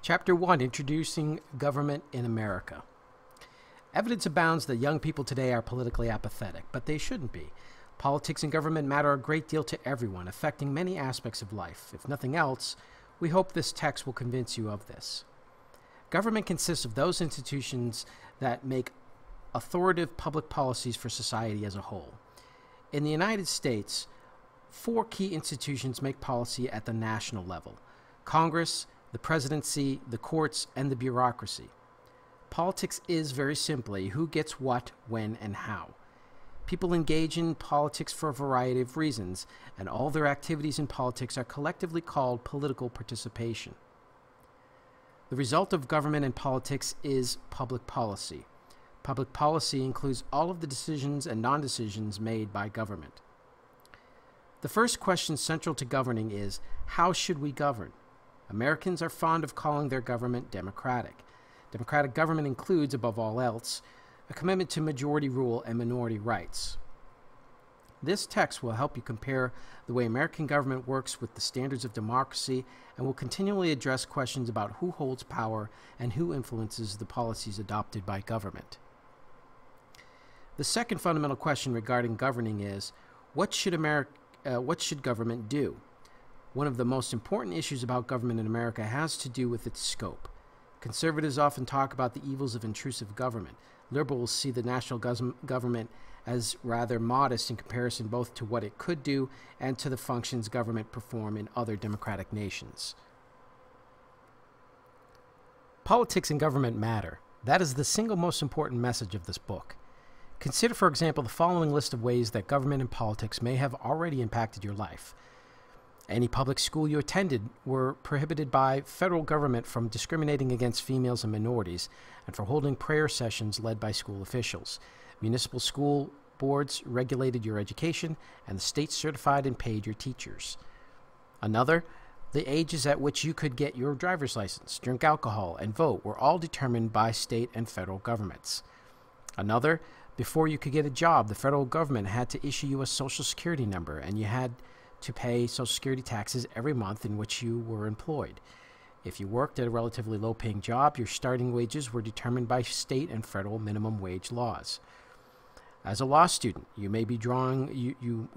Chapter 1, Introducing Government in America. Evidence abounds that young people today are politically apathetic, but they shouldn't be. Politics and government matter a great deal to everyone, affecting many aspects of life. If nothing else, we hope this text will convince you of this. Government consists of those institutions that make authoritative public policies for society as a whole. In the United States, 4 key institutions make policy at the national level: Congress, the presidency, the courts, and the bureaucracy. Politics is, very simply, who gets what, when, and how. People engage in politics for a variety of reasons, and all their activities in politics are collectively called political participation. The result of government and politics is public policy. Public policy includes all of the decisions and non-decisions made by government. The first question central to governing is, how should we govern? Americans are fond of calling their government democratic. Democratic government includes, above all else, a commitment to majority rule and minority rights. This text will help you compare the way American government works with the standards of democracy and will continually address questions about who holds power and who influences the policies adopted by government. The second fundamental question regarding governing is, what should government do? One of the most important issues about government in America has to do with its scope. Conservatives often talk about the evils of intrusive government. Liberals see the national government as rather modest in comparison both to what it could do and to the functions government perform in other democratic nations. Politics and government matter. That is the single most important message of this book. Consider, for example, the following list of ways that government and politics may have already impacted your life. Any public school you attended were prohibited by federal government from discriminating against females and minorities and for holding prayer sessions led by school officials. Municipal school boards regulated your education, and the state certified and paid your teachers. Another, the ages at which you could get your driver's license, drink alcohol, and vote were all determined by state and federal governments. Another, before you could get a job, the federal government had to issue you a Social Security number, and you had to pay Social Security taxes every month in which you were employed. If you worked at a relatively low-paying job, your starting wages were determined by state and federal minimum wage laws. As a law student, you may be drawing in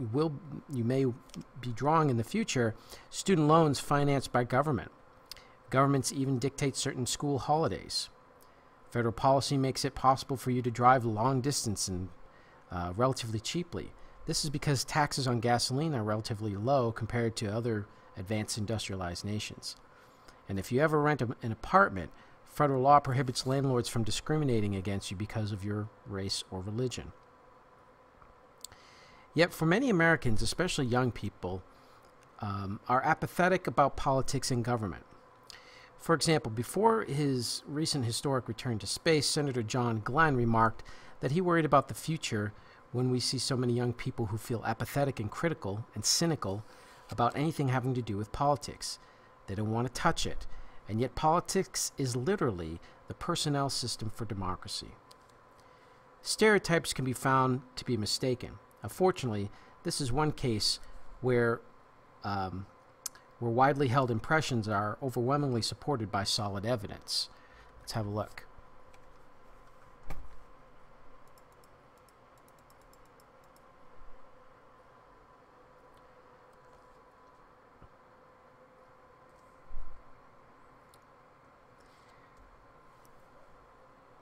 the future student loans financed by government. Governments even dictate certain school holidays. Federal policy makes it possible for you to drive long distance and relatively cheaply. This is because taxes on gasoline are relatively low compared to other advanced industrialized nations. And if you ever rent an apartment, federal law prohibits landlords from discriminating against you because of your race or religion. Yet for many Americans, especially young people, are apathetic about politics and government. For example, before his recent historic return to space, Senator John Glenn remarked that he worried about the future when we see so many young people who feel apathetic and critical and cynical about anything having to do with politics. They don't want to touch it, and yet politics is literally the personnel system for democracy. Stereotypes can be found to be mistaken. Unfortunately, this is one case where widely held impressions are overwhelmingly supported by solid evidence. Let's have a look.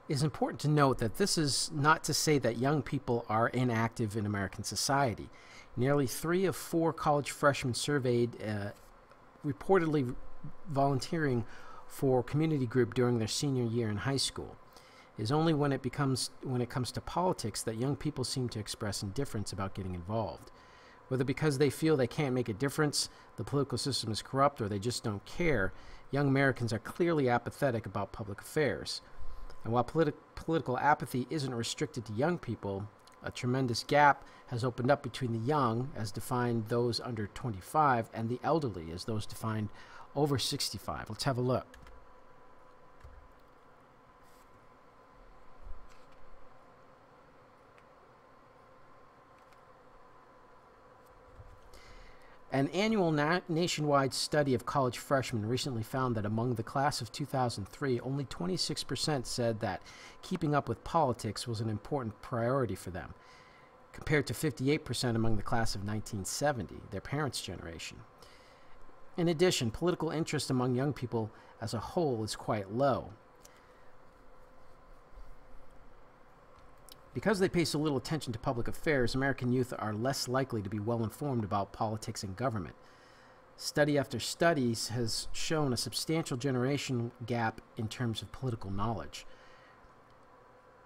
It is important to note that this is not to say that young people are inactive in American society. Nearly 3 of 4 college freshmen surveyed reportedly volunteering for community group during their senior year in high school. It is only when it comes to politics that young people seem to express indifference about getting involved. Whether because they feel they can't make a difference, the political system is corrupt, or they just don't care, young Americans are clearly apathetic about public affairs. And while political apathy isn't restricted to young people, a tremendous gap has opened up between the young, as defined those under 25, and the elderly, as those defined over 65. Let's have a look. An annual nationwide study of college freshmen recently found that among the class of 2003, only 26% said that keeping up with politics was an important priority for them, compared to 58% among the class of 1970, their parents' generation. In addition, political interest among young people as a whole is quite low. Because they pay so little attention to public affairs, American youth are less likely to be well informed about politics and government. Study after study has shown a substantial generational gap in terms of political knowledge.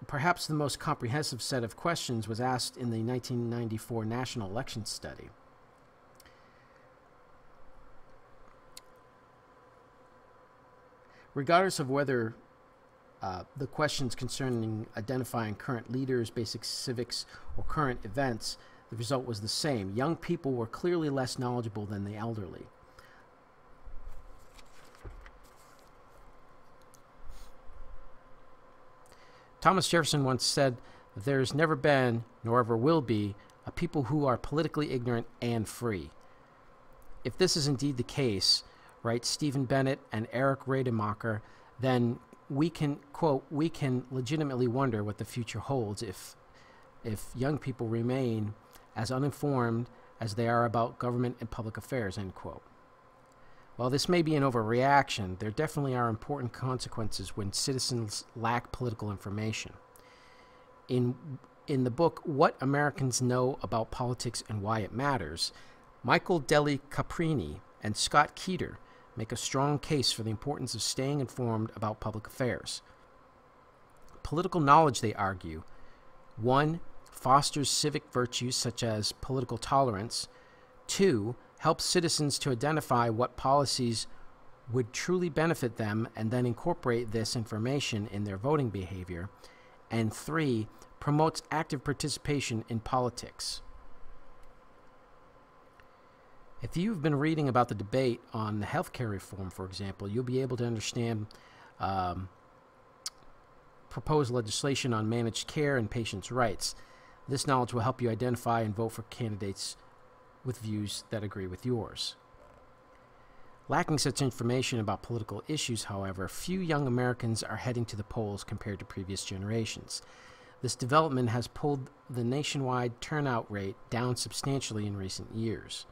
Perhaps the most comprehensive set of questions was asked in the 1994 National Election Study. Regardless of whether the questions concerning identifying current leaders, basic civics, or current events, the result was the same. Young people were clearly less knowledgeable than the elderly. Thomas Jefferson once said that there has never been, nor ever will be, a people who are politically ignorant and free. If this is indeed the case, write Stephen Bennett and Eric Rademacher, then we can, quote, we can legitimately wonder what the future holds if young people remain as uninformed as they are about government and public affairs, end quote. While this may be an overreaction, there definitely are important consequences when citizens lack political information. In the book, What Americans Know About Politics and Why It Matters, Michael Deli Caprini and Scott Keeter make a strong case for the importance of staying informed about public affairs. Political knowledge, they argue, 1, fosters civic virtues such as political tolerance, 2, helps citizens to identify what policies would truly benefit them and then incorporate this information in their voting behavior, and 3, promotes active participation in politics. If you've been reading about the debate on the healthcare reform, for example, you'll be able to understand proposed legislation on managed care and patients' rights. This knowledge will help you identify and vote for candidates with views that agree with yours. Lacking such information about political issues, however, few young Americans are heading to the polls compared to previous generations. This development has pulled the nationwide turnout rate down substantially in recent years.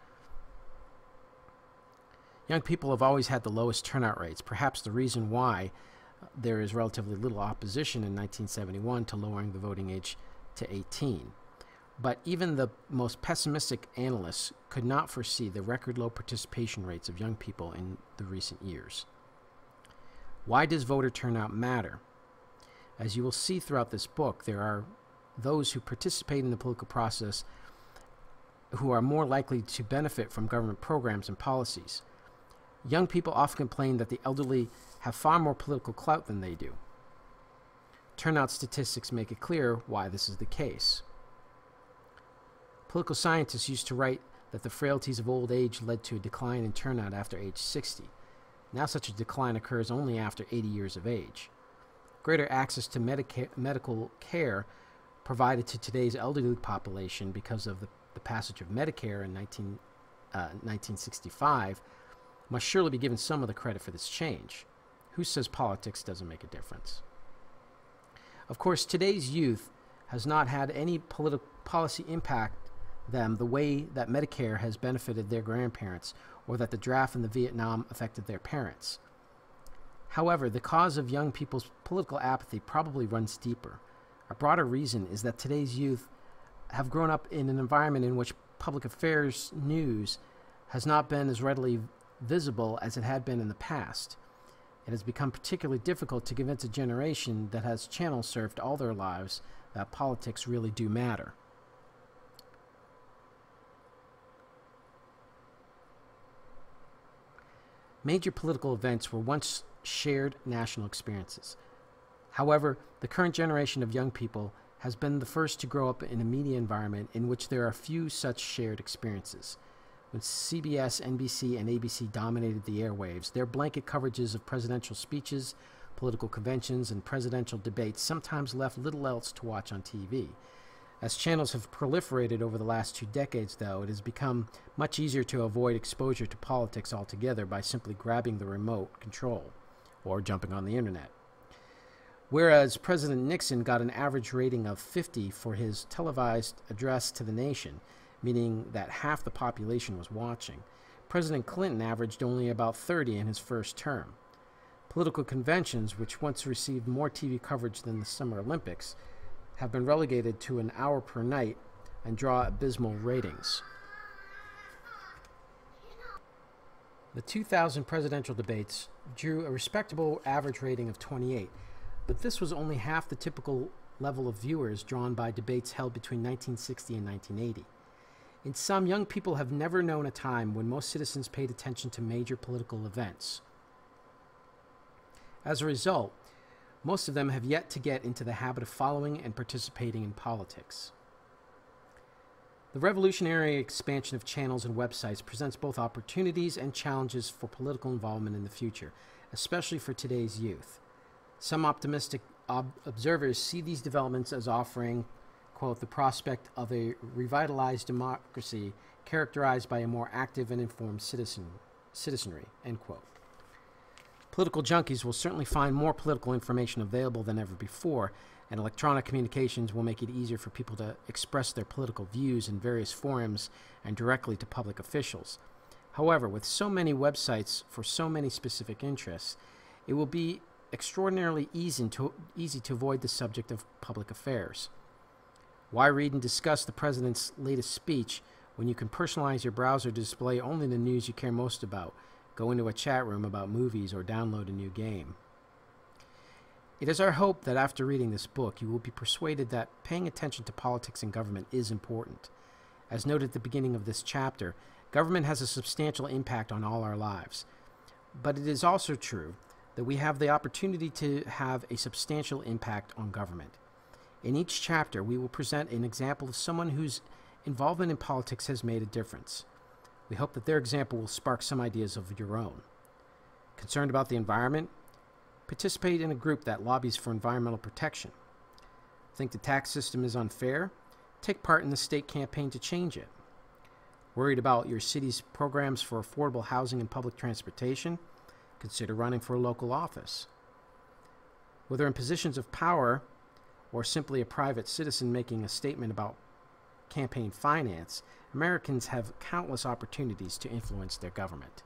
Young people have always had the lowest turnout rates, perhaps the reason why there is relatively little opposition in 1971 to lowering the voting age to 18. But even the most pessimistic analysts could not foresee the record low participation rates of young people in the recent years. Why does voter turnout matter? As you will see throughout this book, there are those who participate in the political process who are more likely to benefit from government programs and policies. Young people often complain that the elderly have far more political clout than they do. Turnout statistics make it clear why this is the case. Political scientists used to write that the frailties of old age led to a decline in turnout after age 60. Now such a decline occurs only after 80 years of age. Greater access to medical care provided to today's elderly population because of the passage of Medicare in 1965 must surely be given some of the credit for this change. Who says politics doesn't make a difference? Of course, today's youth has not had any policy impact them the way that Medicare has benefited their grandparents or that the draft in the Vietnam affected their parents. However, the cause of young people's political apathy probably runs deeper. A broader reason is that today's youth have grown up in an environment in which public affairs news has not been as readily visible as it had been in the past. It has become particularly difficult to convince a generation that has channel surfed all their lives that politics really do matter. Major political events were once shared national experiences. However, the current generation of young people has been the first to grow up in a media environment in which there are few such shared experiences. When CBS, NBC, and ABC dominated the airwaves, their blanket coverages of presidential speeches, political conventions, and presidential debates sometimes left little else to watch on TV. As channels have proliferated over the last 2 decades, though, it has become much easier to avoid exposure to politics altogether by simply grabbing the remote control or jumping on the internet. Whereas President Nixon got an average rating of 50 for his televised address to the nation, meaning that half the population was watching, President Clinton averaged only about 30 in his first term. Political conventions, which once received more TV coverage than the Summer Olympics, have been relegated to an hour per night and draw abysmal ratings. The 2000 presidential debates drew a respectable average rating of 28, but this was only half the typical level of viewers drawn by debates held between 1960 and 1980. In sum, young people have never known a time when most citizens paid attention to major political events. As a result, most of them have yet to get into the habit of following and participating in politics. The revolutionary expansion of channels and websites presents both opportunities and challenges for political involvement in the future, especially for today's youth. Some optimistic observers see these developments as offering, quote, the prospect of a revitalized democracy characterized by a more active and informed citizenry, end quote. Political junkies will certainly find more political information available than ever before, and electronic communications will make it easier for people to express their political views in various forums and directly to public officials. However, with so many websites for so many specific interests, it will be extraordinarily easy to avoid the subject of public affairs. Why read and discuss the president's latest speech when you can personalize your browser to display only the news you care most about, go into a chat room about movies, or download a new game? It is our hope that after reading this book, you will be persuaded that paying attention to politics and government is important. As noted at the beginning of this chapter, government has a substantial impact on all our lives. But it is also true that we have the opportunity to have a substantial impact on government. In each chapter, we will present an example of someone whose involvement in politics has made a difference. We hope that their example will spark some ideas of your own. Concerned about the environment? Participate in a group that lobbies for environmental protection. Think the tax system is unfair? Take part in the state campaign to change it. Worried about your city's programs for affordable housing and public transportation? Consider running for a local office. Whether in positions of power or simply a private citizen making a statement about campaign finance, Americans have countless opportunities to influence their government.